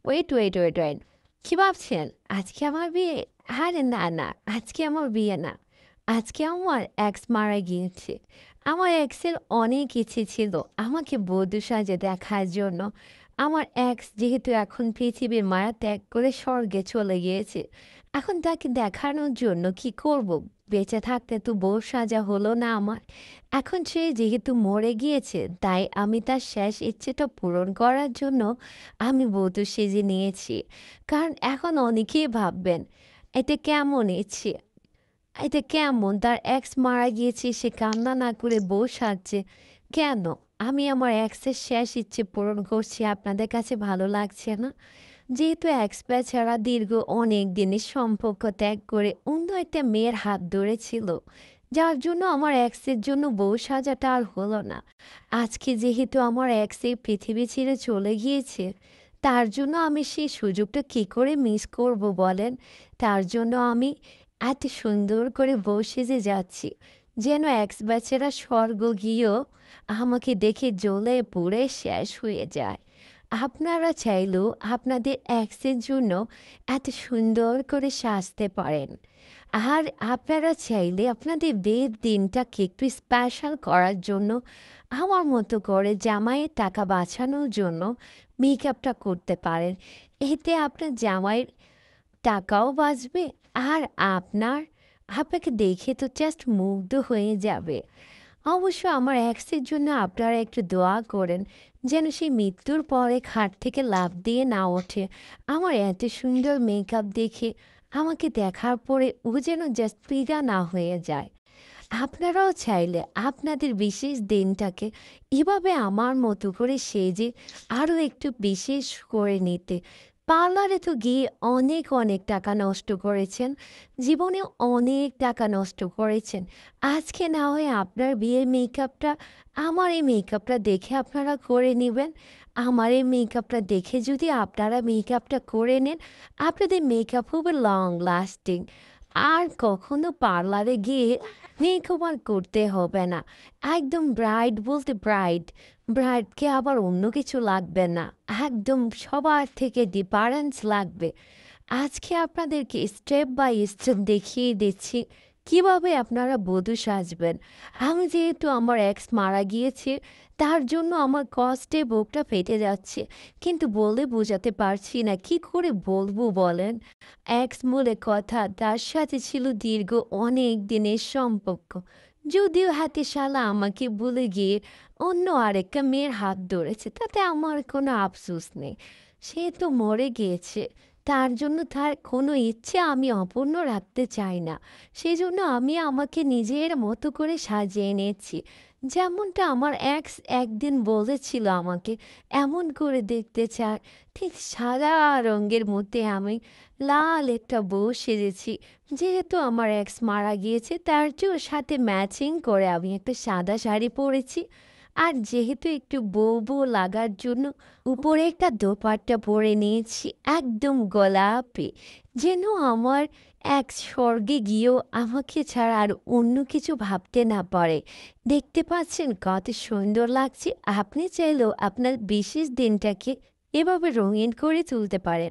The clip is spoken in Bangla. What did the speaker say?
ওয়েট। কি ভাবছেন? আজকে আমার বিয়ে? আরে না, আজকে আমার বিয়ে না। আজকে আমার এক্স মারা গিয়েছে। আমার এক্সের অনেক ইচ্ছে ছিল আমাকে বধূ সাজে দেখার জন্য। আমার এক্স যেহেতু এখন পৃথিবীর মায়া ত্যাগ করে স্বর্গে চলে গিয়েছে। এখন তাকে দেখানোর জন্য কি করব? বেঁচে থাকতে তো বউ সাজা হলো না আমার। এখন সে যেহেতু মরে গিয়েছে, তাই আমি তার শেষ ইচ্ছেটা পূরণ করার জন্য আমি বধূ সেজে নিয়েছি। কারণ এখন অনেকেই ভাববেন, এটা কেমন ইচ্ছে? এটা কেমন? তার এক্স মারা গিয়েছে, সে কান্না না করে বউ সাজছে। কেন? আমি আমার এক্সের শেষ ইচ্ছে পূরণ করছি, আপনাদের কাছে ভালো লাগছে না? যেহেতু এক্স বেচারা দীর্ঘ অনেক দিনের সম্পর্ক ত্যাগ করে অন্য একটা মেয়ের হাত ধরেছিল, যার জন্য আমার এক্সের জন্য বউ সাজাটা আর হলো না। আজকে যেহেতু আমার এক্স এই পৃথিবী ছেড়ে চলে গিয়েছে, তার জন্য আমি সেই সুযোগটা কী করে মিস করব বলেন? তার জন্য আমি এত সুন্দর করে বউ সেজে যাচ্ছি, যেন এক্স বেচারা স্বর্গ গিয়েও আমাকে দেখে জ্বলে পুড়ে শেষ হয়ে যায়। আপনারা চাইলেও আপনাদের এক্সের জন্য এত সুন্দর করে সাজতে পারেন। আর আপনারা চাইলে আপনাদের বিয়ের দিনটাকে একটু স্পেশাল করার জন্য আমার মতো করে জামাইয়ের টাকা বাঁচানোর জন্য মেকআপটা করতে পারেন। এতে আপনার জামাইয়ের টাকাও বাঁচবে, আর আপনাকে দেখে তো জাস্ট মুগ্ধ হয়ে যাবে। অবশ্য আমার এক্সের জন্য আপনারা একটু দোয়া করেন, যেন সে মৃত্যুর পরে খাট থেকে লাফ দিয়ে না ওঠে। আমার এত সুন্দর মেকআপ দেখে আমাকে দেখার পরে ও যেন জাস্ট ফিদা না হয়ে যায়। আপনারাও চাইলে আপনাদের বিশেষ দিনটাকে এভাবে আমার মতো করে সেজে আরও একটু বিশেষ করে নিতে। পার্লারে তো গিয়ে অনেক টাকা নষ্ট করেছেন, জীবনে অনেক টাকা নষ্ট করেছেন। আজকে না হয় আপনার বিয়ের মেকআপটা আমার এই মেকআপটা দেখে আপনারা করে নেবেন। আমার এই মেকআপটা দেখে যদি আপনারা মেকআপটা করে নেন, আপনাদের মেকআপ হবে লং লাস্টিং। আর কখনো পার্লারে গিয়ে মেকওভার আর করতে হবে না। একদম ব্রাইড বলতে ব্রাইড। ব্রাইডকে আবার অন্য কিছু লাগবে না। একদম সবার থেকে ডিফারেন্স লাগবে। আজকে আপনাদেরকে স্টেপ বাই স্টেপ দেখিয়ে দিচ্ছি কিভাবে আপনারা বধূ সাজবেন। আমি যেহেতু আমার এক্স মারা গিয়েছে, তার জন্য আমার কষ্টে বুকটা ফেটে যাচ্ছে। কিন্তু বলে বোঝাতে পারছি না, কি করে বলবো বলেন? এক্স বলে কথা, তার সাথে ছিল দীর্ঘ অনেক দিনের সম্পর্ক। যদিও হাতে শালা আমাকে ভুলে গিয়ে অন্য আরেকটা মেয়ের হাত ধরেছে, তাতে আমার কোনো আফসোস নেই। সে তো মরে গিয়েছে, তার জন্য তার কোনো ইচ্ছে আমি অপূর্ণ রাখতে চাই না। সেজন্য আমি আমাকে নিজের মতো করে সাজিয়ে নিয়েছি। যেমনটা আমার এক্স একদিন বলেছিল আমাকে, এমন করে দেখতে চায়। ঠিক সাদা রঙের মধ্যে আমি লাল একটা বউ সেজেছি। যেহেতু আমার এক্স মারা গিয়েছে, তার সাথে ম্যাচিং করে আমি একটা সাদা শাড়ি পরেছি। আর যেহেতু একটু বউ লাগার জন্য উপরে একটা দোপাট্টা পরে নিয়েছি, একদম গোলাপি, যেন আমার এক স্বর্গে গিয়েও আমাকে ছাড়া আর অন্য কিছু ভাবতে না পারে। দেখতে পাচ্ছেন কত সুন্দর লাগছে? আপনি চাইলেও আপনার বিশেষ দিনটাকে এভাবে রঙিন করে তুলতে পারেন।